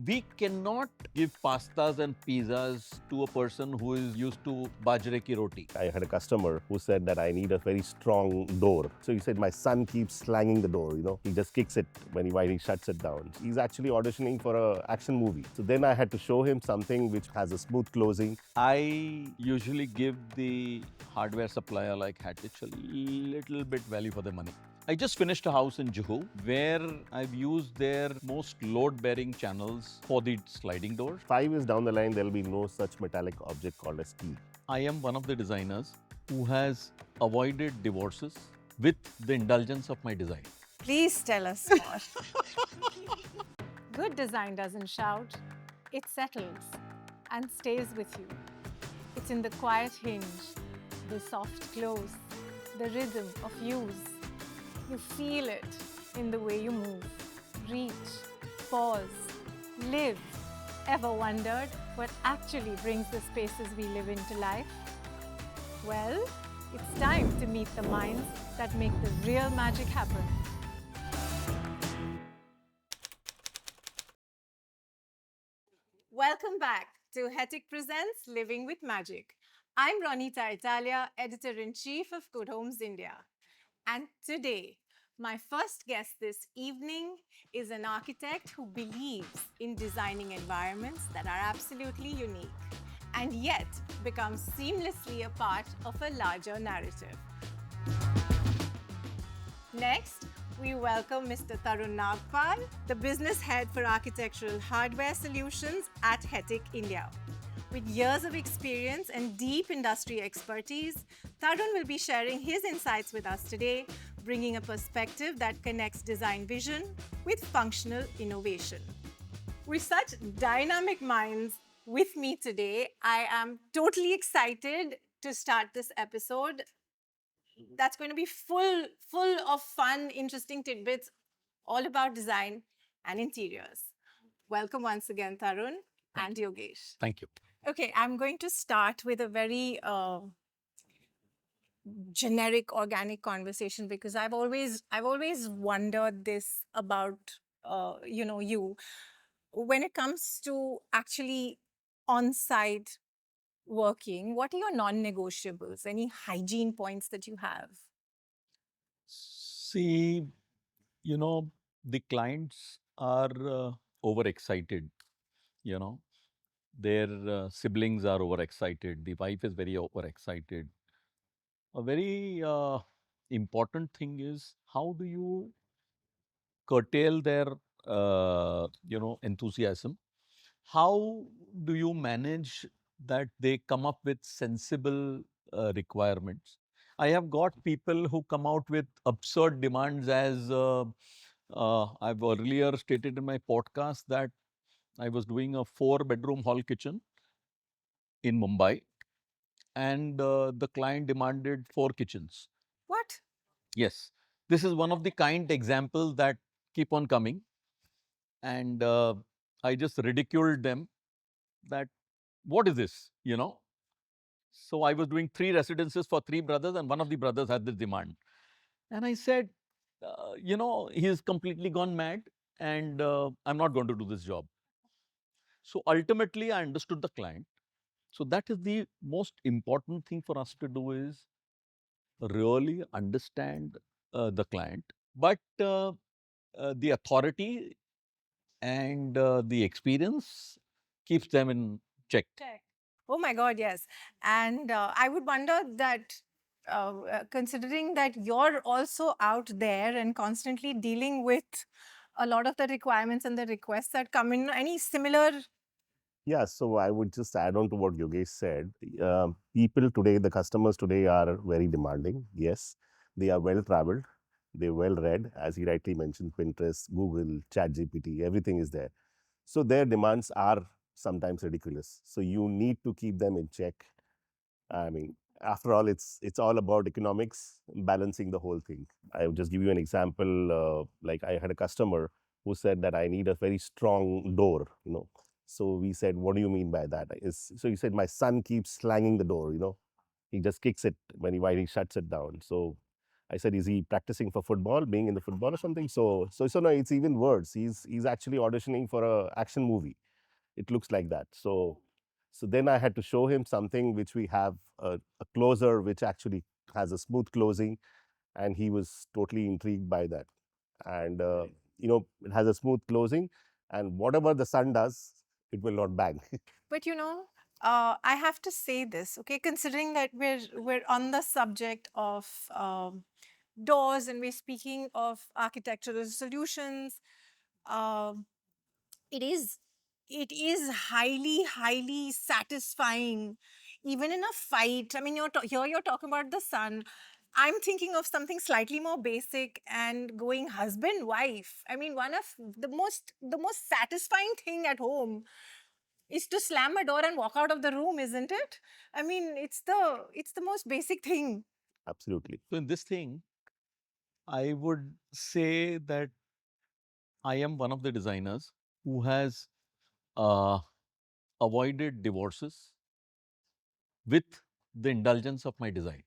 We cannot give pastas and pizzas to a person who is used to bajre ki roti. I had a customer who said that I need a very strong door. So he said, my son keeps slanging the door, He just kicks it while he shuts it down. He's actually auditioning for an action movie. So then I had to show him something which has a smooth closing. I usually give the hardware supplier like Hettich a little bit value for the money. I just finished a house in Juhu where I've used their most load-bearing channels for the sliding doors. 5 years down the line, there'll be no such metallic object called as key. I am one of the designers who has avoided divorces with the indulgence of my design. Please tell us more. Good design doesn't shout, it settles and stays with you. It's in the quiet hinge, the soft close, the rhythm of use. You feel it in the way you move, reach, pause, live. Ever wondered what actually brings the spaces we live in to life? Well, it's time to meet the minds that make the real magic happen. Welcome back to Hettich Presents Living with Magic. I'm Ronita Italia, Editor-in-Chief of Good Homes India. And today, my first guest this evening is an architect who believes in designing environments that are absolutely unique and yet become seamlessly a part of a larger narrative. Next, we welcome Mr. Tarun Nagpal, the business head for architectural hardware solutions at Hettich India. With years of experience and deep industry expertise, Tarun will be sharing his insights with us today, bringing a perspective that connects design vision with functional innovation. With such dynamic minds with me today, I am totally excited to start this episode. That's going to be full of fun, interesting tidbits, all about design and interiors. Welcome once again, Tarun and Yogesh. Thank you. Okay, I'm going to start with a very generic, organic conversation because I've always wondered this about you. When it comes to actually on-site working, what are your non-negotiables? Any hygiene points that you have? See, the clients are overexcited, their siblings are overexcited, the wife is very overexcited. A very important thing is how do you curtail their, enthusiasm? How do you manage that they come up with sensible requirements? I have got people who come out with absurd demands as I've earlier stated in my podcast that I was doing a 4-bedroom hall kitchen in Mumbai and the client demanded 4 kitchens. What? Yes, this is one of the kind examples that keep on coming. And I just ridiculed them that, what is this, So I was doing 3 residences for 3 brothers and one of the brothers had this demand. And I said, he's completely gone mad and I'm not going to do this job. So ultimately, I understood the client. So that is the most important thing for us to do is really understand the client. But the authority and the experience keeps them in check. Oh my God, yes. And I would wonder that considering that you're also out there and constantly dealing with a lot of the requirements and the requests that come in, any similar? Yeah, so I would just add on to what Yogesh said. People today, the customers today are very demanding. Yes, they are well traveled, they're well read, as he rightly mentioned, Pinterest, Google, ChatGPT, everything is there. So their demands are sometimes ridiculous. So you need to keep them in check. I mean, after all, it's all about economics, balancing the whole thing. I will just give you an example. Like I had a customer who said that I need a very strong door. So we said, what do you mean by that? So he said, my son keeps slanging the door. He just kicks it while he shuts it down. So I said, is he practicing for football, being in the football or something? So no, it's even worse. He's actually auditioning for a action movie. It looks like that. So then I had to show him something which we have a closer which actually has a smooth closing, and he was totally intrigued by that. And it has a smooth closing, and whatever the sun does, it will not bang. But I have to say this, okay? Considering that we're on the subject of doors and we're speaking of architectural solutions, um, it is highly satisfying, even in a fight. I mean, here you're talking about the sun. I'm thinking of something slightly more basic and going husband wife. I mean, one of the most satisfying thing at home is to slam a door and walk out of the room, isn't it? I mean, it's the most basic thing. Absolutely. So in this thing, I would say that I am one of the designers who has uh, avoided divorces with the indulgence of my design.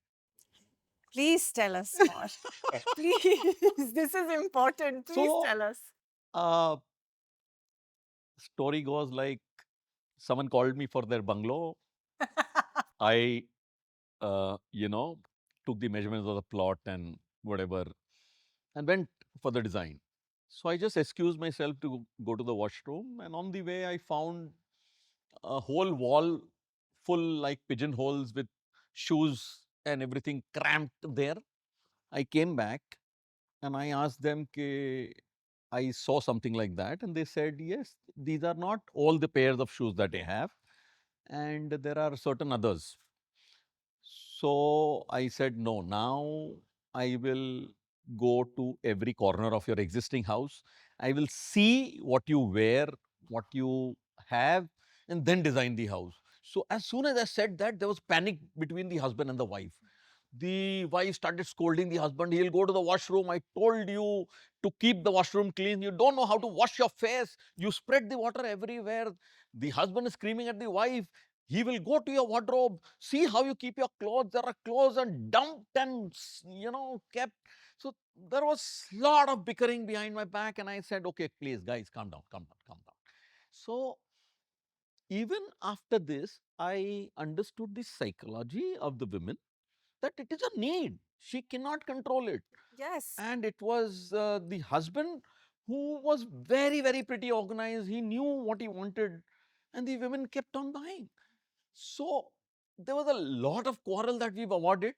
Please tell us more. Please, this is important. Please So, tell us. uh, story goes like someone called me for their bungalow. I, took the measurements of the plot and whatever and went for the design. So I just excused myself to go to the washroom, and on the way, I found a whole wall full like pigeonholes with shoes and everything cramped there. I came back and I asked them, I saw something like that, and they said, yes, these are not all the pairs of shoes that I have, and there are certain others. So I said, no, now I will go to every corner of your existing house. I will see what you wear, what you have, and then design the house. So as soon as I said that, there was panic between the husband and the wife. The wife started scolding the husband. He'll go to the washroom. I told you to keep the washroom clean. You don't know how to wash your face. You spread the water everywhere. The husband is screaming at the wife. He will go to your wardrobe. See how you keep your clothes. There are clothes and dumped and kept. So there was a lot of bickering behind my back, and I said, "Okay, please, guys, calm down, calm down, calm down." So even after this, I understood the psychology of the women, that it is a need. She cannot control it. Yes. And it was the husband who was very, very pretty organized. He knew what he wanted, and the women kept on buying. So there was a lot of quarrel that we've avoided.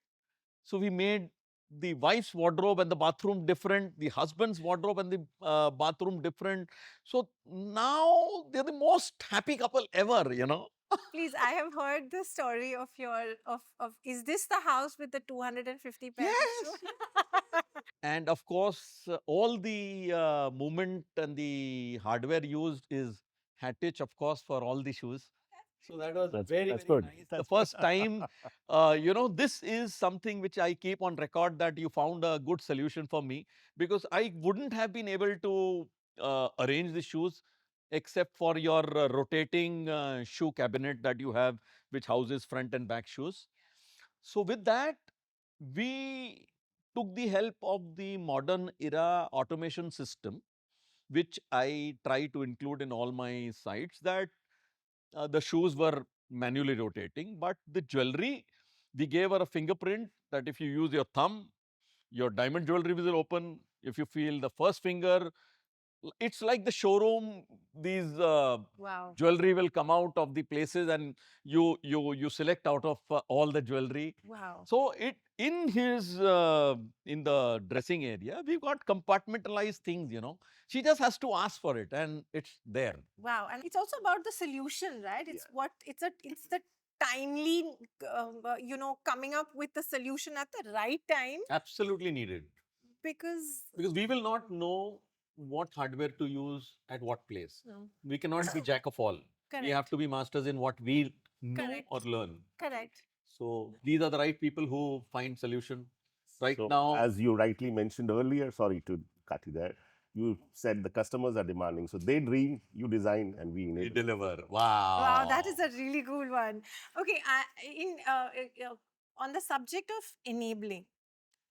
So we made the wife's wardrobe and the bathroom different, the husband's wardrobe and the bathroom different. So now they're the most happy couple ever. Please, I have heard the story of is this the house with the 250 pairs of Yes. shoes? And of course, all the movement and the hardware used is Hettich, of course, for all the shoes. So that was That's very, that's very good. nice. The That's first time, this is something which I keep on record, that you found a good solution for me, because I wouldn't have been able to arrange the shoes except for your rotating shoe cabinet that you have, which houses front and back shoes. So with that, we took the help of the modern era automation system, which I try to include in all my sites, that the shoes were manually rotating, but the jewelry, we gave her a fingerprint that if you use your thumb, your diamond jewelry will open. If you feel the first finger, it's like the showroom. These Wow. jewelry will come out of the places, and you select out of all the jewelry. Wow. So in the dressing area, we've got compartmentalized things. She just has to ask for it, and it's there. Wow. And it's also about the solution, right? It's it's the timely, coming up with the solution at the right time, Absolutely needed, because because we will not know what hardware to use at what place. no. We cannot be jack of all. We have Correct. to be masters in what we know Correct. or learn. Correct. So these are the right people who find solution. Right so. now, As you rightly mentioned earlier, sorry to cut you there. You said the customers are demanding, so they dream, you design, and we we enable. deliver. Wow, Wow. that is a really cool one. Okay, on the subject of enabling,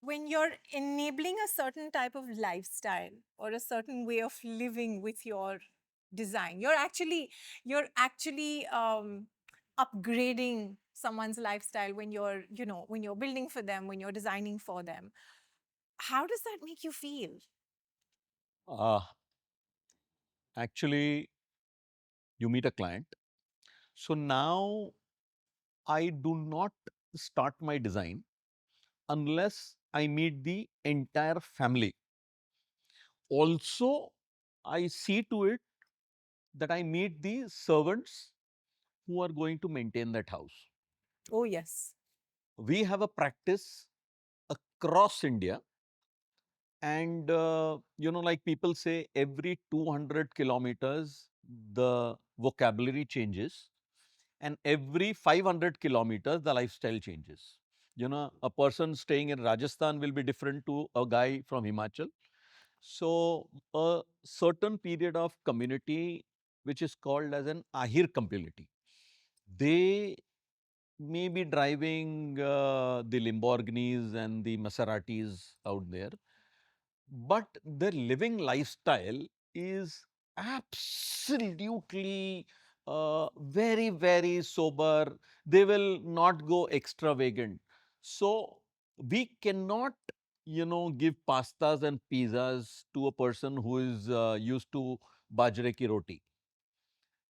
When you're enabling a certain type of lifestyle or a certain way of living with your design, you're actually upgrading someone's lifestyle when you're building for them, when you're designing for them. How does that make you feel? Uh, Actually, you meet a client. So now I do not start my design unless I meet the entire family. Also, I see to it that I meet the servants who are going to maintain that house. Oh, yes. We have a practice across India, and like people say, every 200 kilometers, the vocabulary changes, and every 500 kilometers, the lifestyle changes. A person staying in Rajasthan will be different to a guy from Himachal. So, a certain period of community, which is called as an Ahir community, they may be driving the Lamborghinis and the Maseratis out there, but their living lifestyle is absolutely very, very sober. They will not go extravagant. So we cannot, give pastas and pizzas to a person who is used to bajre ki roti.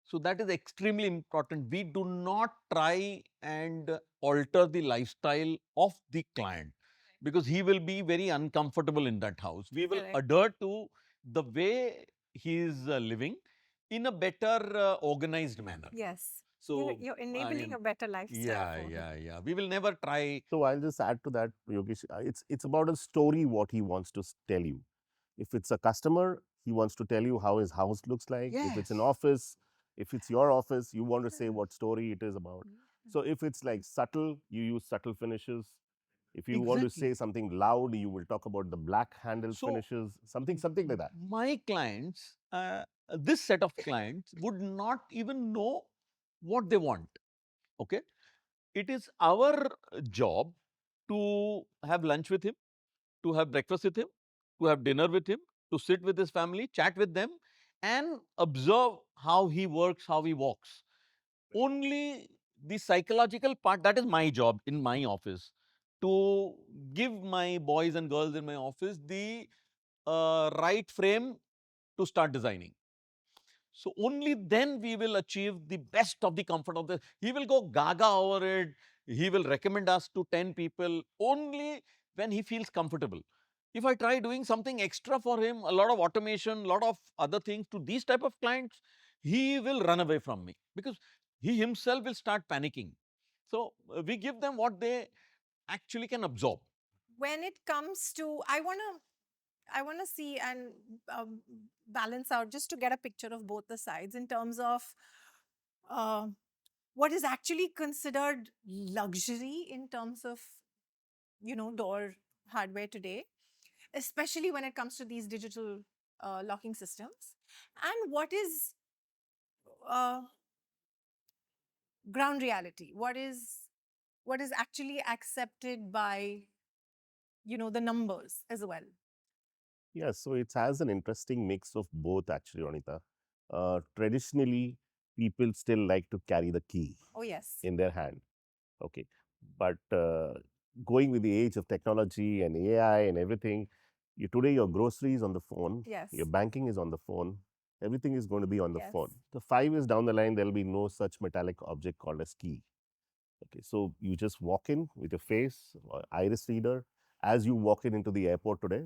So that is extremely important. We do not try and alter the lifestyle of the client, because he will be very uncomfortable in that house. We will Correct. adhere to the way he is living in a better organized manner. Yes. You're, So, you're I enabling mean, a better lifestyle yeah, for him. yeah, yeah. We will never try. So I'll just add to that, Yogesh. It's about a story what he wants to tell you. If it's a customer, he wants to tell you how his house looks like. If it's an Yes, office, if it's your office, you want to say what story it is about. Mm. So if it's like subtle, you use subtle finishes. If you want to exactly. say something loud, you will talk about the black handle So, finishes, something like that. my clients, this set of clients would not even know what they want. Okay. It is our job to have lunch with him, to have breakfast with him, to have dinner with him, to sit with his family, chat with them, and observe how he works, how he walks. Only the psychological part, that is my job in my office, to give my boys and girls in my office the right frame to start designing. So only then we will achieve the best of the comfort of the. He will go gaga over it. He will recommend us to 10 people only when he feels comfortable. If I try doing something extra for him, a lot of automation, a lot of other things to these type of clients, he will run away from me, because he himself will start panicking. So we give them what they actually can absorb. When it comes to, I want to see and um, balance out just to get a picture of both the sides in terms of uh, what is actually considered luxury in terms of door hardware today, especially when it comes to these digital locking systems, and what is uh, ground reality, what is actually accepted by the numbers as well. Yes, so it has an interesting mix of both, actually, Ronita. Traditionally, people still like to carry the key Oh, yes. in their hand. Okay. But going with the age of technology and AI and everything, today your groceries on the phone, Yes. your banking is on the phone, everything is going to be on the Yes. phone. The 5 years down the line, there'll be no such metallic object called as key. Okay, so you just walk in with your face or iris reader as you walk in into the airport today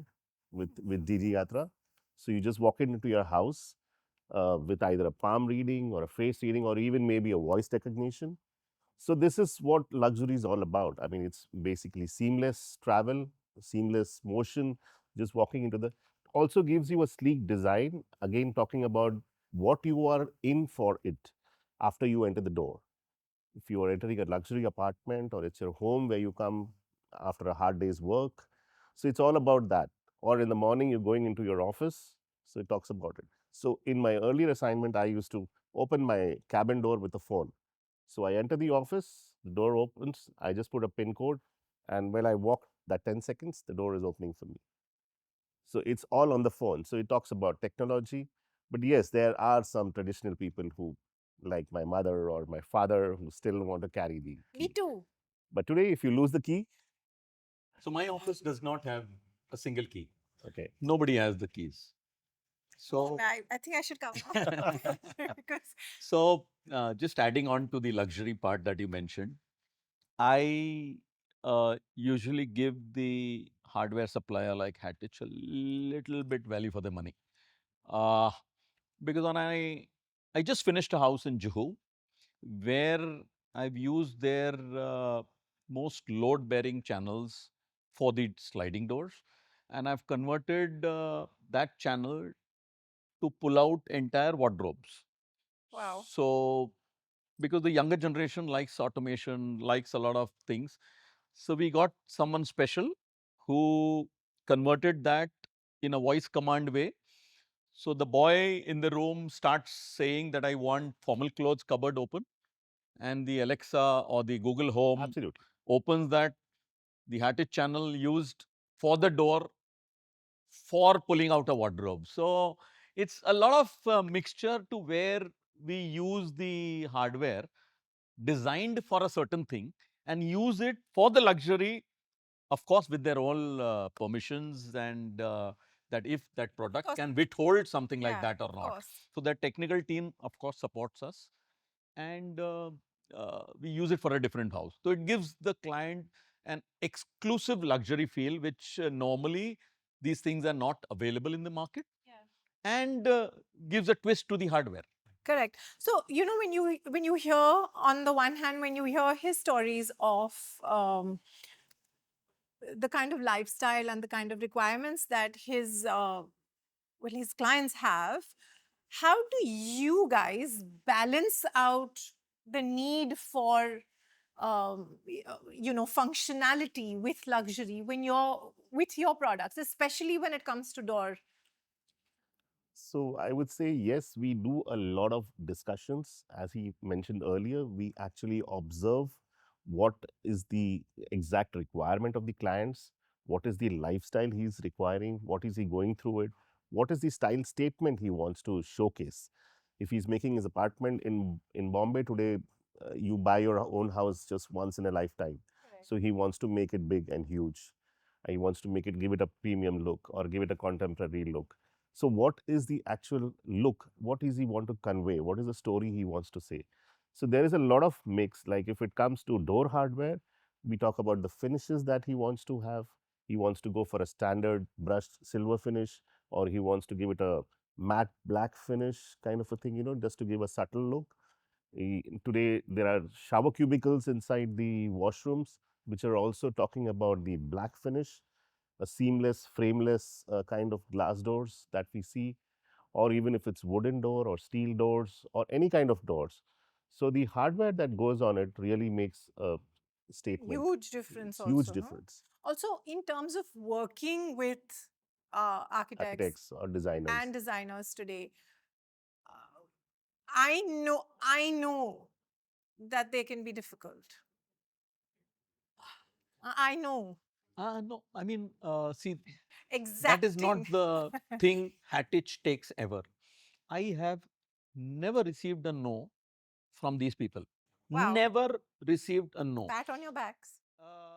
with DG Yatra. So you just walk in into your house with either a palm reading or a face reading or even maybe a voice recognition. So this is what luxury is all about. I mean, it's basically seamless travel, seamless motion, just walking into the. Also gives you a sleek design. Again, talking about what you are in for it after you enter the door. If you are entering a luxury apartment or it's your home where you come after a hard day's work, so it's all about that. Or in the morning, you're going into your office, so it talks about it. So in my earlier assignment, I used to open my cabin door with a phone. So I enter the office, the door opens, I just put a pin code, and when I walk that 10 seconds, the door is opening for me. So it's all on the phone. So it talks about technology. But yes, there are some traditional people who, like my mother or my father, who still want to carry the Me key. too. But today, if you lose the key, So my office does not have a single key. okay. Nobody has the keys. So, I think I should come because so just adding on to the luxury part that you mentioned, I usually give the hardware supplier like Hettich a little bit value for the money. Uh, because when I just finished a house in Juhu where I've used their most load-bearing channels for the sliding doors, and I've converted that channel to pull out entire wardrobes. wow. So, because the younger generation likes automation, likes a lot of things, so we got someone special who converted that in a voice command way. So the boy in the room starts saying that I want formal clothes cupboard open, and the Alexa or the Google Home Absolutely. opens that, the Hettich channel used for the door for pulling out a wardrobe. So it's a lot of mixture to where we use the hardware designed for a certain thing and use it for the luxury, of course, with their own permissions and that if that product Course. can withhold something like Yeah, that or of not. course. So that technical team, of course, supports us, and we use it for a different house. So it gives the client an exclusive luxury feel, which normally these things are not available in the market, and gives a twist to the hardware. Correct. So when you hear, on the one hand, when you hear his stories of the kind of lifestyle and the kind of requirements that his clients have, how do you guys balance out the need for functionality with luxury when you're with your products, especially when it comes to door? So I would say yes, we do a lot of discussions. As he mentioned earlier, we actually observe what is the exact requirement of the clients, what is the lifestyle he's requiring, what is he going through it, what is the style statement he wants to showcase. If he's making his apartment in Bombay today, you buy your own house just once in a lifetime. Correct. So he wants to make it big and huge. He wants to make it, give it a premium look or give it a contemporary look. So what is the actual look? What is he want to convey? What is the story he wants to say? So there is a lot of mix. Like if it comes to door hardware, we talk about the finishes that he wants to have. He wants to go for a standard brushed silver finish, or he wants to give it a matte black finish kind of a thing, just to give a subtle look. Today, there are shower cubicles inside the washrooms, which are also talking about the black finish, a seamless, frameless kind of glass doors that we see, or even if it's wooden door or steel doors or any kind of doors. So the hardware that goes on it really makes a statement. Huge difference It's huge also, no? difference. Also, in terms of working with architects Architects or designers. and designers today, uh, I know that they can be difficult. I know. No, I mean, see, that is Exacting. not the thing Hettich takes ever. I have never received a no from these people. Wow. Never received a no. Pat on your backs.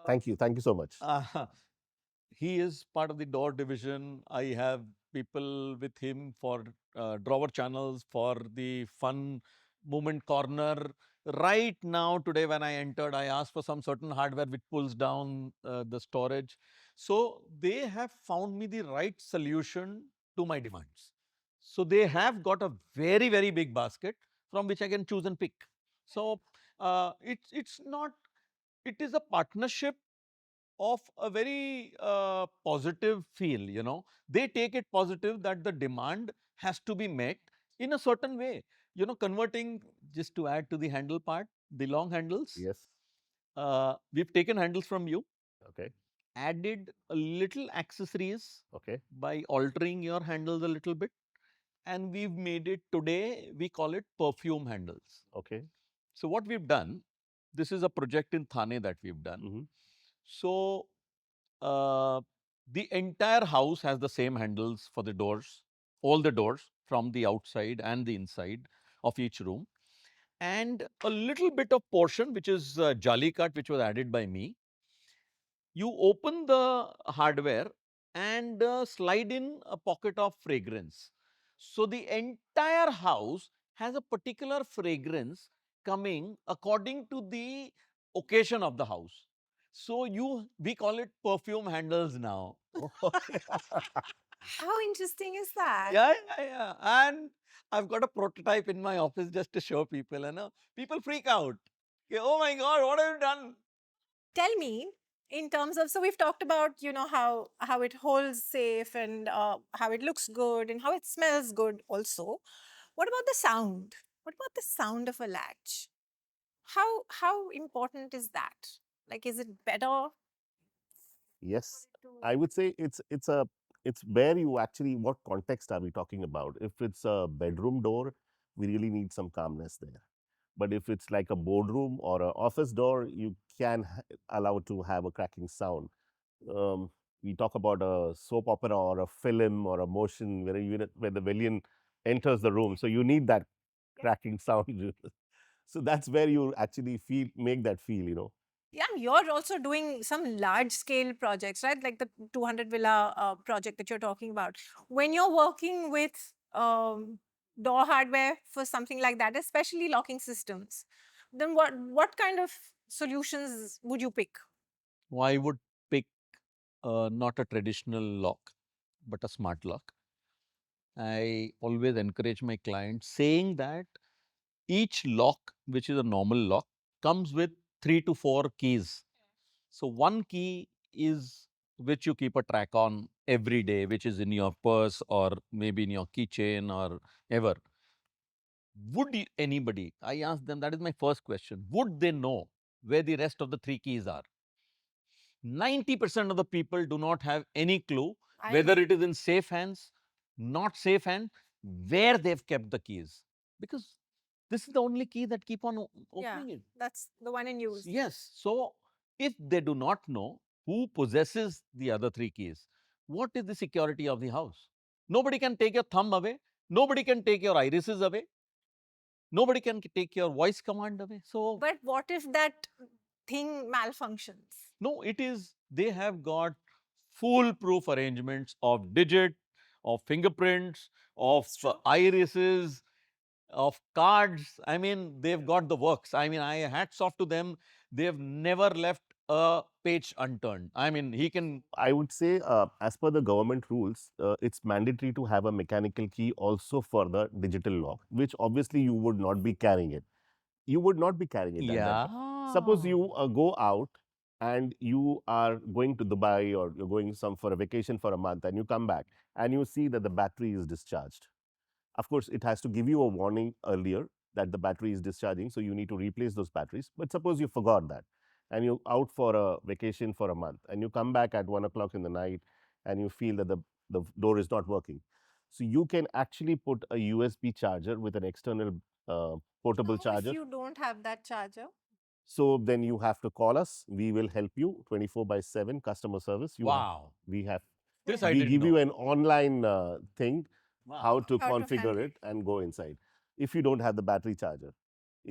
Thank you. Thank you so much. He is part of the door division. I have people with him for drawer channels, for the fun movement corner. Right now, today, when I entered, I asked for some certain hardware which pulls down the storage. So they have found me the right solution to my demands. So they have got a very, very big basket from which I can choose and pick. So it's not, it is a partnership of a very positive feel, they take it positive that the demand has to be met in a certain way, converting, just to add to the handle part, the long handles, Yes. we've taken handles from you, Okay. added a little accessories Okay. by altering your handles a little bit, and we've made it, today we call it perfume handles. Okay. So what we've done, this is a project in Thane that we've done. Mhm. So uh, the entire house has the same handles for the doors, all the doors from the outside and the inside of each room. And a little bit of portion, which is jali cut, which was added by me. You open the hardware and slide in a pocket of fragrance. So the entire house has a particular fragrance coming according to the occasion of the house. So we call it perfume handles now. Okay. How interesting is that? Yeah, yeah, yeah. And I've got a prototype in my office just to show people, and people freak out. Okay, oh my God, what have you done? Tell me, in terms of, so we've talked about, how it holds safe, and how it looks good, and how it smells good also. What about the sound? What about the sound of a latch? How important is that? Like, is it better Yes, for it I to? would say it's where you actually, what context are we talking about? If it's a bedroom door, we really need some calmness there. But if it's like a boardroom or an office door, you can allow to have a cracking sound. Um, we talk about a soap opera or a film or a motion where the villain enters the room. So you need that Yeah. cracking sound. So that's where you actually make that feel. Yeah, you're also doing some large scale projects, right? Like the 200 villa project that you're talking about. When you're working with door hardware for something like that, especially locking systems, then what kind of solutions would you pick? I would pick not a traditional lock, but a smart lock. I always encourage my clients saying that each lock, which is a normal lock, comes with 3 to 4 keys. So one key is which you keep a track on every day, which is in your purse or maybe in your keychain or ever. Anybody, I ask them, that is my first question, would they know where the rest of the 3 keys are? 90% of the people do not have any clue I whether agree. it is in safe hands, not safe hand, where they've kept the keys. Because this is the only key that keep on Yeah, opening it. that's the one in use. Yes. So if they do not know who possesses the other 3 keys, what is the security of the house? Nobody can take your thumb away. Nobody can take your irises away. Nobody can take your voice command away. So But what if that thing malfunctions? no, they have got foolproof arrangements of digit, of fingerprints, of It's true. irises, of cards. I mean, they've got the works. I mean, I hats off to them. They've never left a page unturned. I mean, he can. I would say, as per the government rules, it's mandatory to have a mechanical key also for the digital lock, which obviously you would not be carrying it. You would not be carrying it at that Yeah. time. Suppose you go out and you are going to Dubai or you're going some for a vacation for a month and you come back and you see that the battery is discharged. Of course, it has to give you a warning earlier that the battery is discharging, so you need to replace those batteries. But suppose you forgot that and you're out for a vacation for a month and you come back at 1 o'clock in the night and you feel that the door is not working. So you can actually put a USB charger with an external portable Now, if charger. you don't have that charger, So then you have to call us. We will help you 24/7 customer service. Wow. We have This I we didn't give you know. an online thing how Wow. to how to configure handle it and go inside. If you don't have the battery charger,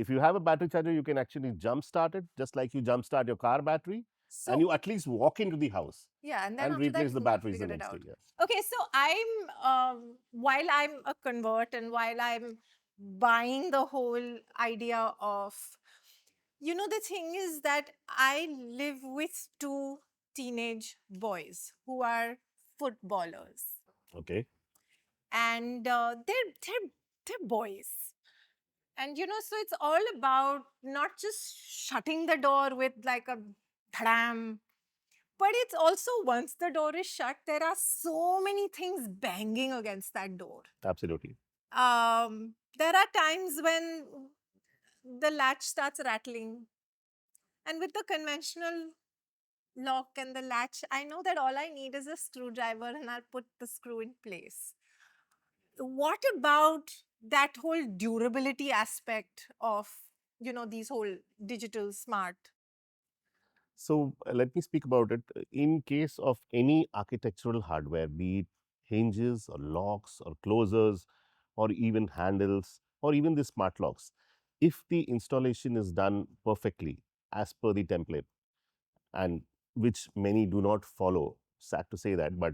if you have a battery charger, you can actually jump start it just like you jump start your car battery, and so you at least walk into the house yeah, and then and after that replace you the can go batteries the figure it next day. out. Yeah. Okay, so while I'm a convert, and while I'm buying the whole idea of, the thing is that I live with two teenage boys who are footballers, Okay. and they're boys. And so it's all about not just shutting the door with like a dham, but it's also, once the door is shut, there are so many things banging against that door. Absolutely. There are times when the latch starts rattling, and with the conventional lock and the latch, I know that all I need is a screwdriver and I'll put the screw in place. What about that whole durability aspect of these whole digital smart? So let me speak about it. In case of any architectural hardware, be it hinges or locks or closers or even handles or even the smart locks, if the installation is done perfectly as per the template, and which many do not follow, sad to say that, but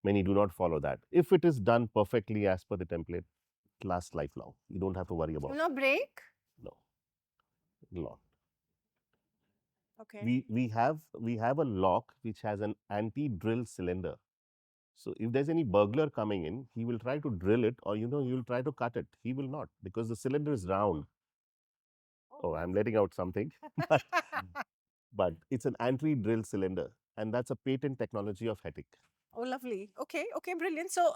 many do not follow that. If it is done perfectly as per the template, it lasts lifelong. You don't have to worry about No break? no lock. Okay. We have a lock which has an anti-drill cylinder. So if there's any burglar coming in, he will try to drill it, or you'll try to cut it. He will not, because the cylinder is round. Oh, I'm letting out something, but but it's an anti-drill cylinder, and that's a patent technology of Hettich. Oh, lovely. Okay, okay, brilliant. So,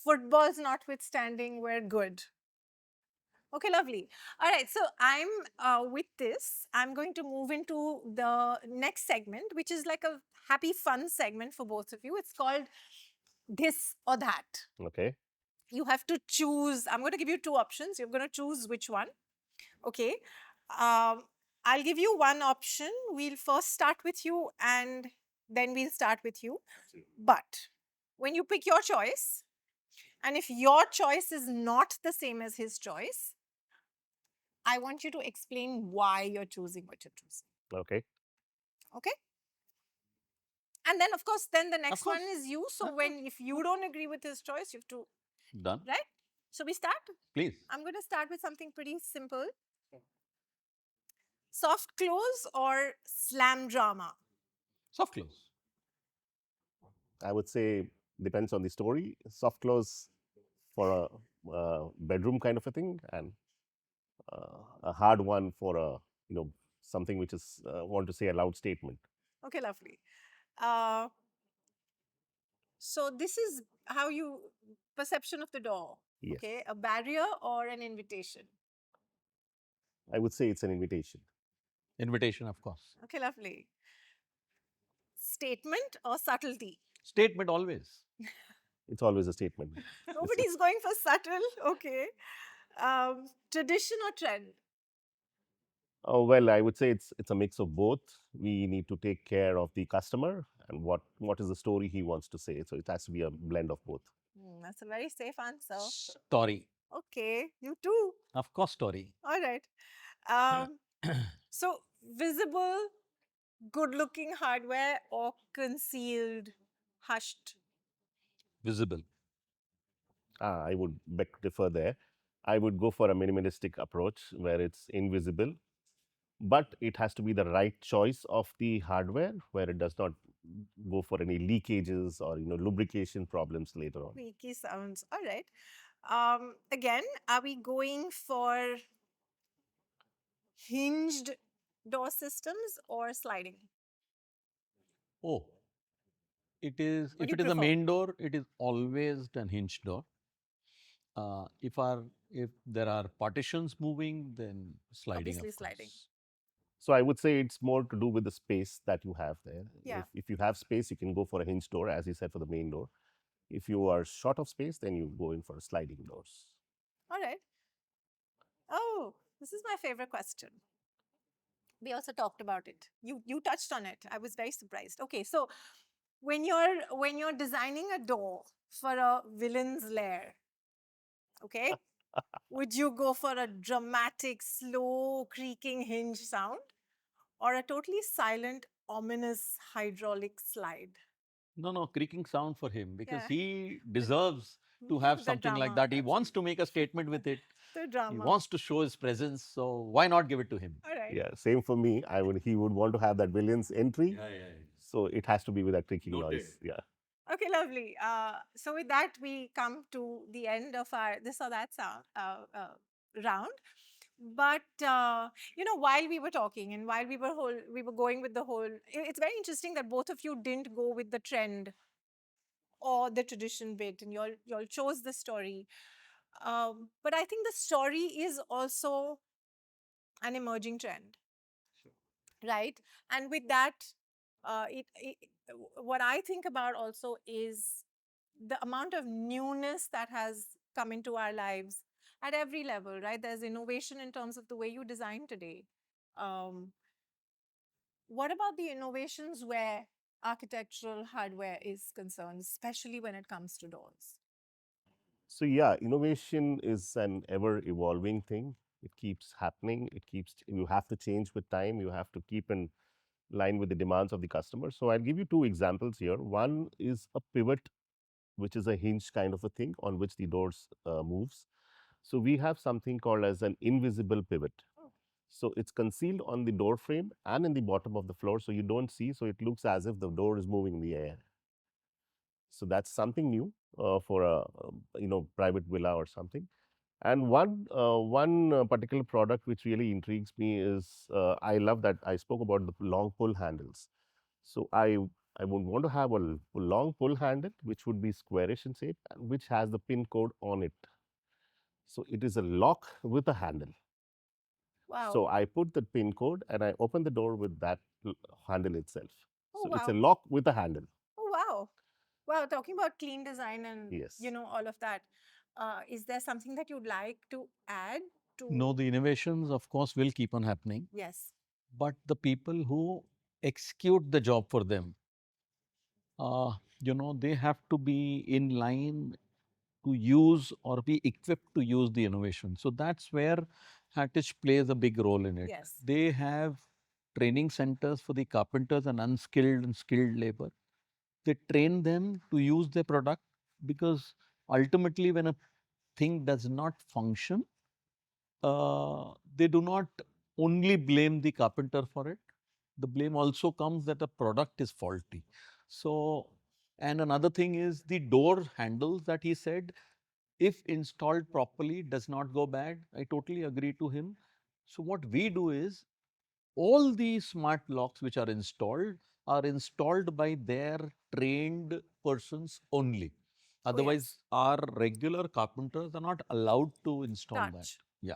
footballs notwithstanding, we're good. Okay, lovely. All right, so with this, I'm going to move into the next segment, which is like a happy, fun segment for both of you. It's called this or that. Okay. You have to choose. I'm going to give you two options. You're going to choose which one. Okay. Um, I'll give you one option. We'll first start with you and then we'll start with you. But when you pick your choice, and if your choice is not the same as his choice, I want you to explain why you're choosing what you're choosing. Okay. Okay? And then, of course, then the next one course. is you. So when if you don't agree with his choice, you have to, Done. right? So we start. Please. I'm going to start with something pretty simple. Soft close or slam drama? Soft close. I would say depends on the story. Soft close for a bedroom kind of a thing, and a hard one for a something which is want to say a loud statement. Okay, lovely. Uh, so this is how you perception of the door. Yes. Okay, a barrier or an invitation. I would say it's an invitation. Invitation, of course. Okay, lovely. Statement or subtlety. Statement always. It's always a statement. Nobody's going for subtle. Okay. Tradition or trend. Oh, well, I would say it's a mix of both. We need to take care of the customer and what is the story he wants to say. So it has to be a blend of both. That's a very safe answer. Story. Okay, you too. Of course, story. All right. Um, so visible, good-looking hardware or concealed, hushed. Visible. I would beg to differ there. I would go for a minimalistic approach where it's invisible, but it has to be the right choice of the hardware where it does not go for any leakages or lubrication problems later on. Creaky sounds. All right. Again, are we going for hinged door systems or sliding? Oh, it is. What If do you it is a prefer? main door, it is always an hinged door. If there are partitions moving, then sliding. Obviously of sliding. course. So I would say it's more to do with the space that you have there. Yeah. If you have space, you can go for a hinge door, as you said, for the main door. If you are short of space, then you go in for sliding doors. All right. Oh, this is my favorite question. We also talked about it. You touched on it. I was very surprised. Okay, so when you're designing a door for a villain's lair, okay, would you go for a dramatic, slow, creaking hinge sound or a totally silent, ominous hydraulic slide? No, creaking sound for him because Yeah. he deserves to have The something like drama. that. He wants to make a statement with it. The He drama. wants to show his presence. So why not give it to him? All right. Yeah, same for me. He would want to have that villain's entry. Yeah. So it has to be with that creaking Noted. noise. Yeah. Okay, lovely. So with that, we come to the end of our this or that sound round. But while we were talking and while we were going with the whole, it's very interesting that both of you didn't go with the trend or the tradition bit, and y'all chose the story. But I think the story is also an emerging trend, right? And with that, what I think about also is the amount of newness that has come into our lives at every level, right? There's innovation in terms of the way you design today. Um, What about the innovations where architectural hardware is concerned, especially when it comes to doors? So yeah, innovation is an ever evolving thing. It keeps happening. You have to change with time. You have to keep in line with the demands of the customer. So I'll give you two examples here. One is a pivot, which is a hinge kind of a thing on which the doors moves. So we have something called as an invisible pivot. So it's concealed on the door frame and in the bottom of the floor, so you don't see. So it looks as if the door is moving in the air. So that's something new for a private villa or something. And one particular product which really intrigues me is I love that I spoke about the long pull handles. So I would want to have a long pull handle which would be squarish in shape and which has the pin code on it. So it is a lock with a handle. Wow. So I put the pin code and I open the door with that handle itself. Oh, So it's a wow. lock with a handle. Oh, wow. Wow, talking about clean design and, Yes. all of that, is there something that you'd like to add to? No, the innovations, of course, will keep on happening. Yes. But the people who execute the job for them, they have to be in line to use or be equipped to use the innovation. So that's where Hettich plays a big role in it. Yes. They have training centers for the carpenters and unskilled and skilled labor. They train them to use their product, because ultimately when a thing does not function, they do not only blame the carpenter for it. The blame also comes that the product is faulty. So, and another thing is the door handles that he said, if installed properly, does not go bad. I totally agree to him. So what we do is, all the smart locks which are installed by their trained persons only. Otherwise, our regular carpenters are not allowed to install that. Touch. Yeah.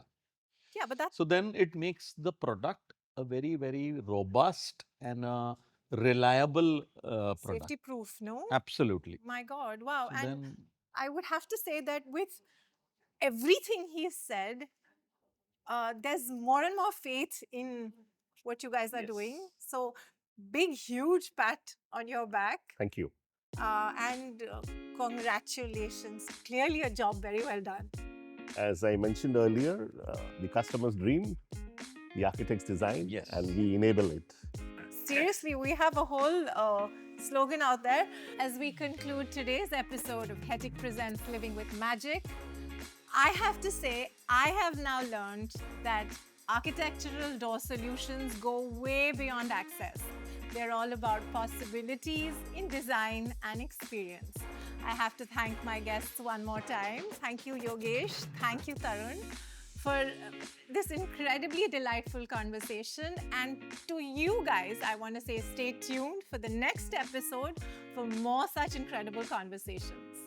Yeah, but that's So then it makes the product a very, very robust and a reliable product. safety proof, no? Absolutely. My God, wow. So And then, I would have to say that with everything he said, there's more and more faith in what you guys are doing. So, big, huge pat on your back. Thank you. And congratulations. Clearly, a job very well done. As I mentioned earlier, the customer's dream, the architect's design, Yes. and we enable it. Seriously, we have a whole slogan out there. As we conclude today's episode of Hettich Presents Living with Magic, I have to say, I have now learned that architectural door solutions go way beyond access. They're all about possibilities in design and experience. I have to thank my guests one more time. Thank you, Yogesh. Thank you, Tarun, for this incredibly delightful conversation. And to you guys, I want to say stay tuned for the next episode for more such incredible conversations.